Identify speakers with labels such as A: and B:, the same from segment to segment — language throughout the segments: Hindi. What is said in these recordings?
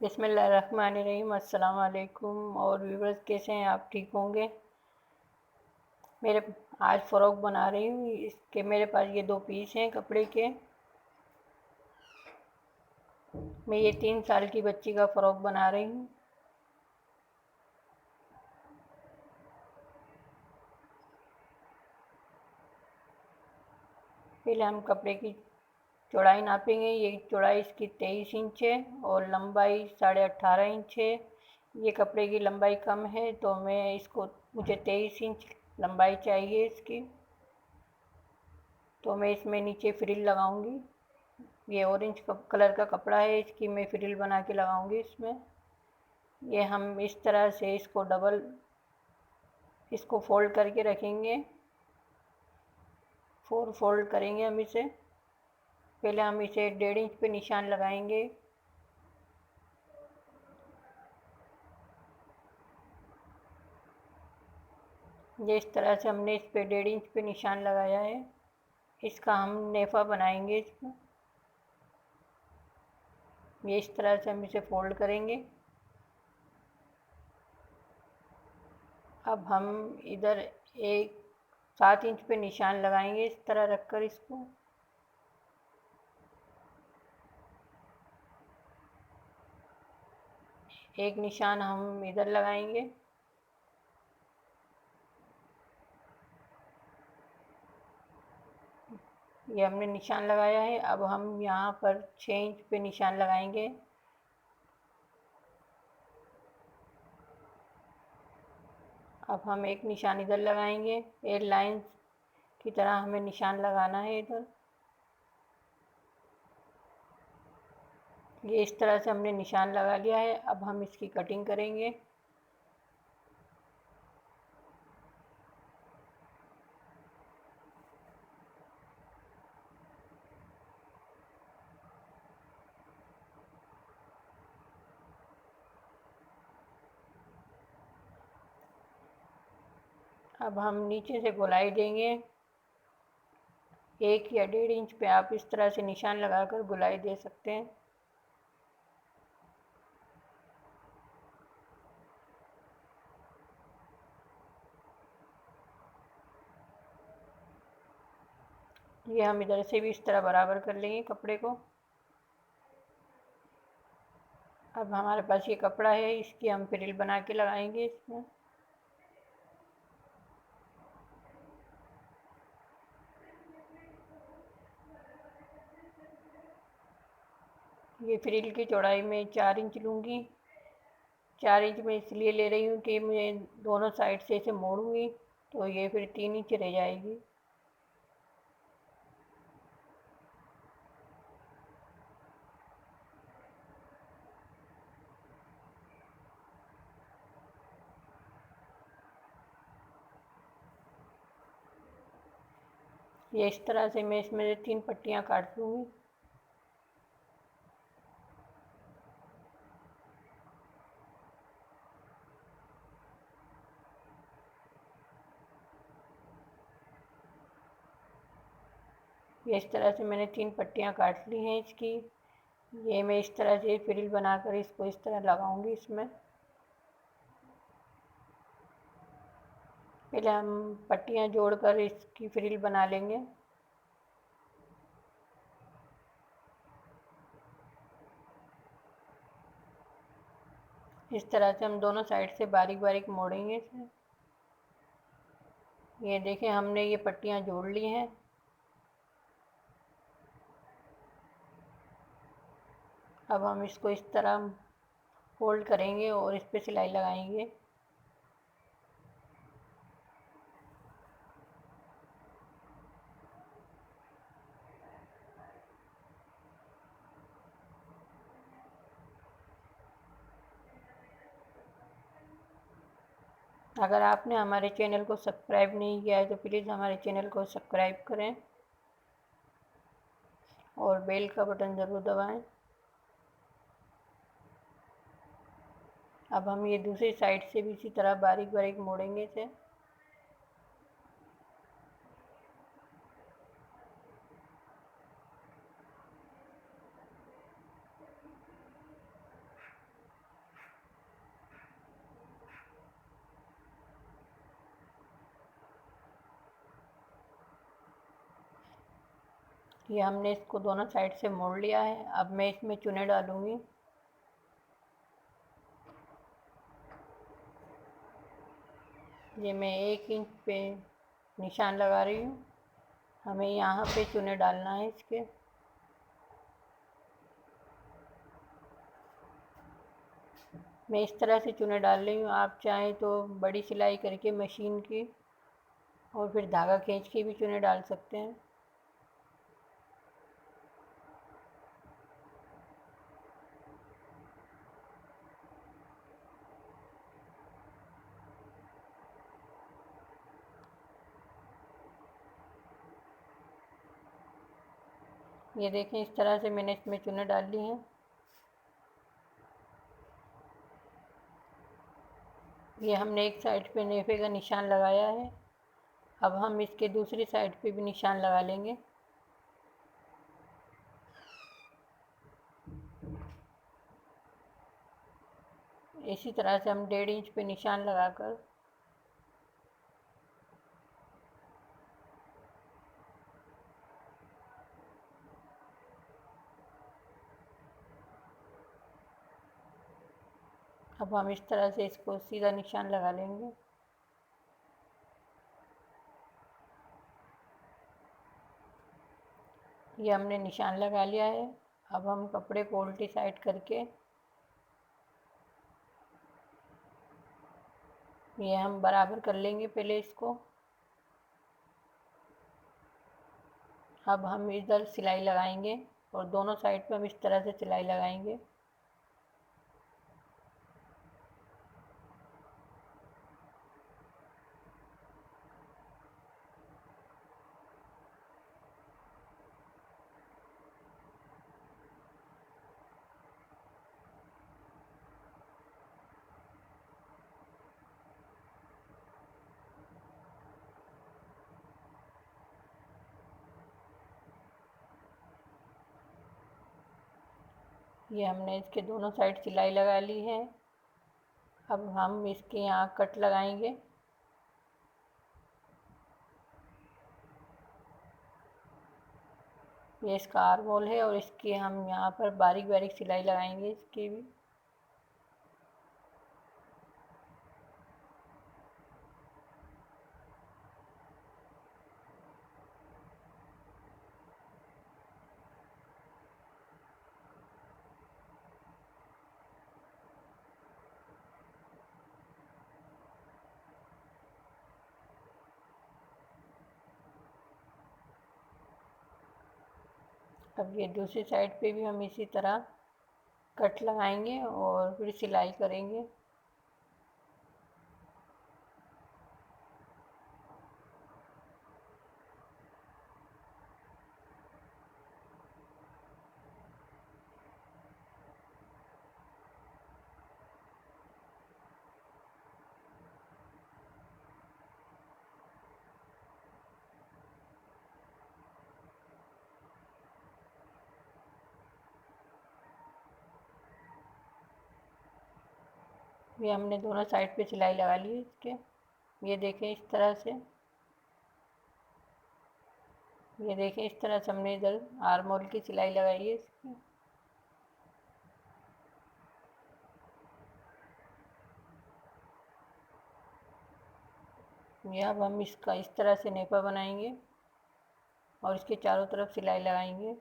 A: बिस्मिल्लाहिर्रहमानिर्रहीम। अस्सलाम वालेकुम। और व्यूवर्स, कैसे हैं आप? ठीक होंगे। मेरे आज फ़्रॉक बना रही हूँ। इसके मेरे पास ये 2 पीस हैं कपड़े के। मैं ये 3 साल की बच्ची का फ़्रॉक बना रही हूँ। पहले हम कपड़े की चौड़ाई नापेंगे। ये चौड़ाई इसकी 23 इंच है और लंबाई 18.5 इंच है। ये कपड़े की लंबाई कम है तो मुझे 23 इंच लंबाई चाहिए इसकी। तो मैं इसमें नीचे फ्रिल लगाऊंगी। ये ऑरेंज कलर का कपड़ा है, इसकी मैं फ्रिल बना के लगाऊंगी इसमें। ये हम इस तरह से इसको फोल्ड करके रखेंगे। 4 फोल्ड करेंगे हम इसे। पहले हम इसे 1.5 इंच पे निशान लगाएंगे। ये इस तरह से हमने इस पे 1.5 इंच पे निशान लगाया है। इसका हम नेफा बनाएंगे इसमें। ये इस तरह से हम इसे फोल्ड करेंगे। अब हम इधर एक 7 इंच पे निशान लगाएंगे, इस तरह रखकर इसको। एक निशान हम इधर लगाएंगे। ये हमने निशान लगाया है। अब हम यहाँ पर 6 इंच पे निशान लगाएंगे। अब हम एक निशान इधर लगाएंगे। एयर लाइंस की तरह हमें निशान लगाना है इधर। ये इस तरह से हमने निशान लगा लिया है। अब हम इसकी कटिंग करेंगे। अब हम नीचे से गोलाई देंगे। 1 या 1.5 इंच पे आप इस तरह से निशान लगाकर गोलाई दे सकते हैं। ये हम इधर से भी इस तरह बराबर कर लेंगे कपड़े को। अब हमारे पास ये कपड़ा है, इसकी हम फ्रिल बना के लगाएंगे इसमें। ये फ्रिल की चौड़ाई में 4 इंच लूँगी। 4 इंच में इसलिए ले रही हूँ कि मैं दोनों साइड से इसे मोड़ूंगी तो ये फिर 3 इंच रह जाएगी। ये इस तरह से मैं इसमें से 3 पट्टियाँ काट लूँगी। ये इस तरह से मैंने 3 पट्टियाँ काट ली हैं इसकी। ये मैं इस तरह से फ्रिल बनाकर इसको इस तरह लगाऊंगी इसमें। पहले हम पट्टियाँ जोड़कर इसकी फ्रिल बना लेंगे। इस तरह से हम दोनों साइड से बारीक बारीक मोड़ेंगे इसे। ये देखें, हमने ये पट्टियाँ जोड़ ली हैं। अब हम इसको इस तरह फोल्ड करेंगे और इस पर सिलाई लगाएंगे। अगर आपने हमारे चैनल को सब्सक्राइब नहीं किया है तो प्लीज़ हमारे चैनल को सब्सक्राइब करें और बेल का बटन ज़रूर दबाएं। अब हम ये दूसरी साइड से भी इसी तरह बारीक बारीक मोड़ेंगे इसे। ये हमने इसको दोनों साइड से मोड़ लिया है। अब मैं इसमें चुने डालूँगी। ये मैं 1 इंच पे निशान लगा रही हूँ। हमें यहाँ पे चुने डालना है इसके। मैं इस तरह से चुने डाल रही हूँ। आप चाहें तो बड़ी सिलाई करके मशीन की और फिर धागा खींच के भी चुने डाल सकते हैं। ये देखें, इस तरह से मैंने इसमें चुने डाल ली हैं। ये हमने एक साइड पे नेफे का निशान लगाया है। अब हम इसके दूसरी साइड पे भी निशान लगा लेंगे। इसी तरह से हम 1.5 इंच पे निशान लगाकर अब हम इस तरह से इसको सीधा निशान लगा लेंगे। ये हमने निशान लगा लिया है। अब हम कपड़े को उल्टी साइड करके ये हम बराबर कर लेंगे पहले इसको। अब हम इधर सिलाई लगाएंगे और दोनों साइड पे हम इस तरह से सिलाई लगाएंगे। ये हमने इसके दोनों साइड सिलाई लगा ली है। अब हम इसके यहाँ कट लगाएंगे। ये इसका आर्म होल है और इसकी हम यहाँ पर बारीक बारीक सिलाई लगाएंगे इसकी भी। अब ये दूसरी साइड पे भी हम इसी तरह कट लगाएंगे और फिर सिलाई करेंगे। ये हमने दोनों साइड पे सिलाई लगा ली है इसके। ये देखें इस तरह से। ये देखें इस तरह से हमने इधर आर्म होल की सिलाई लगाई है इसकी। ये अब हम इसका इस तरह से नेफा बनाएंगे और इसके चारों तरफ सिलाई लगाएंगे।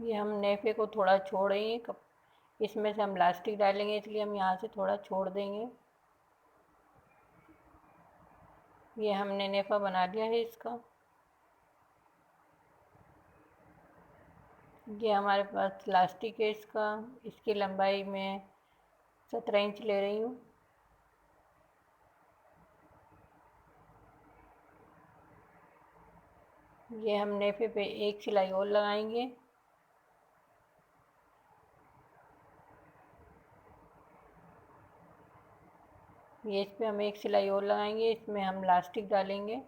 A: ये हम नेफे को थोड़ा छोड़ेंगे, इसमें से हम इलास्टिक डालेंगे, इसलिए हम यहाँ से थोड़ा छोड़ देंगे। ये हमने नेफा बना लिया है इसका। ये हमारे पास इलास्टिक है इसका। इसकी लंबाई में 17 इंच ले रही हूँ। ये हम नेफे पे एक सिलाई और लगाएंगे। ये इस पे हम एक सिलाई और लगाएंगे, इसमें हम लास्टिक डालेंगे।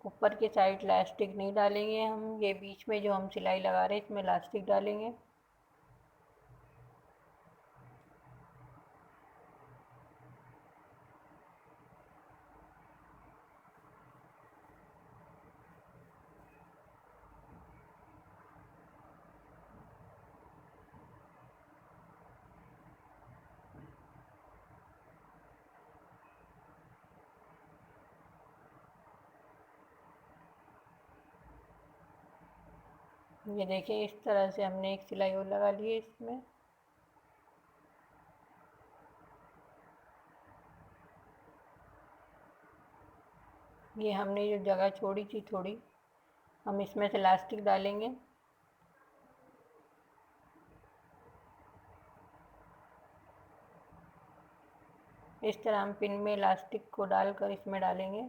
A: ऊपर के साइड लास्टिक नहीं डालेंगे हम, ये बीच में जो हम सिलाई लगा रहे हैं इसमें लास्टिक डालेंगे। ये देखिए इस तरह से हमने एक सिलाई और लगा ली है इसमें। ये हमने जो जगह छोड़ी थी थोड़ी, हम इसमें से इलास्टिक डालेंगे। इस तरह हम पिन में इलास्टिक को डालकर इसमें डालेंगे।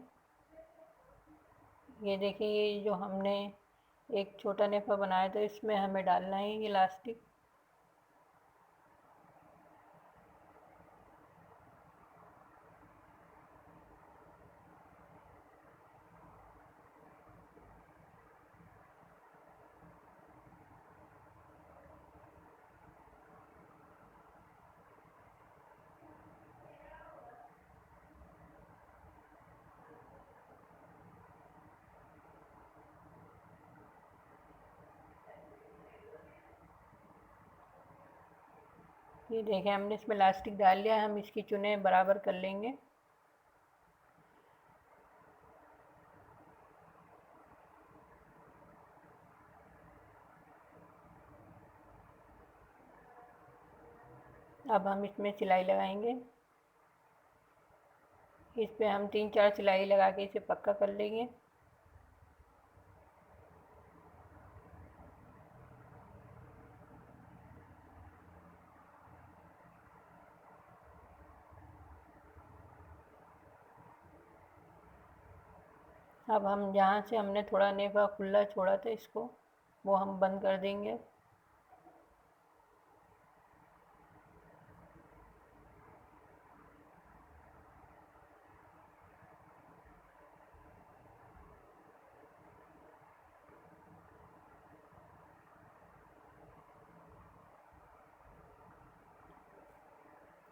A: ये देखिए ये जो हमने एक छोटा नेफा बनाया था इसमें हमें डालना है ये इलास्टिक। ये देखें हमने इसमें इलास्टिक डाल लिया है, हम इसकी चुनें बराबर कर लेंगे। अब हम इसमें सिलाई लगाएंगे। इस पे हम 3-4 सिलाई लगा के इसे पक्का कर लेंगे। अब हम जहाँ से हमने थोड़ा नेफा खुला छोड़ा था इसको वो हम बंद कर देंगे।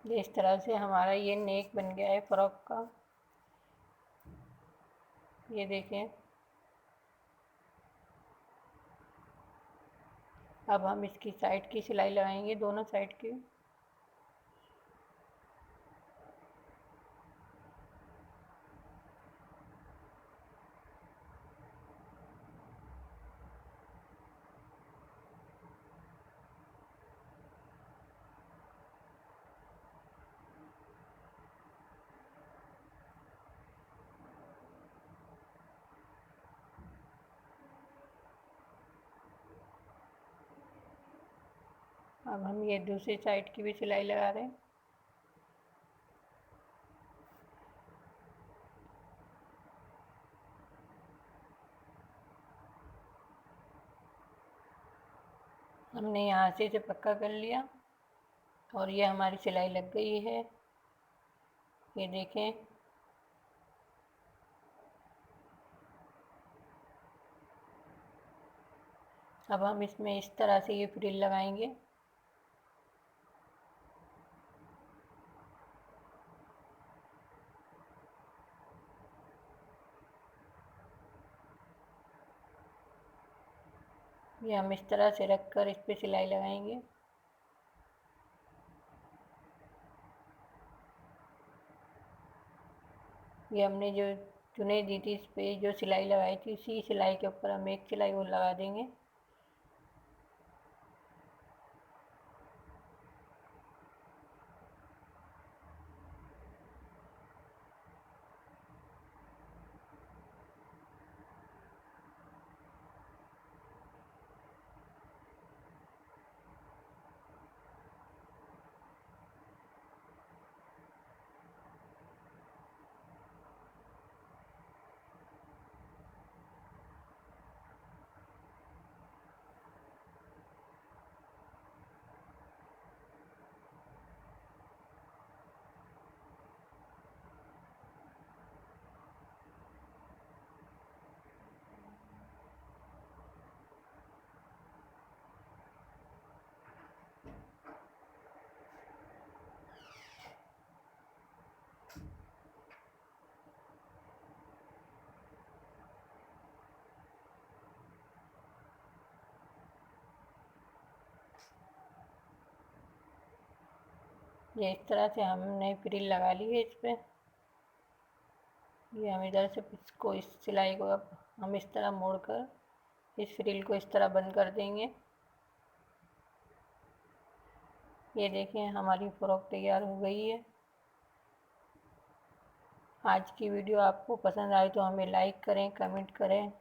A: ये इस तरह से हमारा ये नेक बन गया है फ्रॉक का। ये देखें। अब हम इसकी साइड की सिलाई लगाएंगे, दोनों साइड की। अब हम ये दूसरी साइड की भी सिलाई लगा रहे हैं। हमने यहाँ से इसे पक्का कर लिया और ये हमारी सिलाई लग गई है। ये देखें। अब हम इसमें इस तरह से ये फ्रिल लगाएंगे। ये हम इस तरह से रख कर इस पे सिलाई लगाएंगे। ये हमने जो चुने दी थी इस पे जो सिलाई लगाई थी इसी सिलाई के ऊपर हम एक सिलाई और लगा देंगे। ये इस तरह से हमने फ्रिल लगा ली है इस पर। ये हम इधर से इसको, इस सिलाई को अब हम इस तरह मोड़कर इस फ्रिल को इस तरह बंद कर देंगे। ये देखें हमारी फ़्रॉक तैयार हो गई है। आज की वीडियो आपको पसंद आए तो हमें लाइक करें, कमेंट करें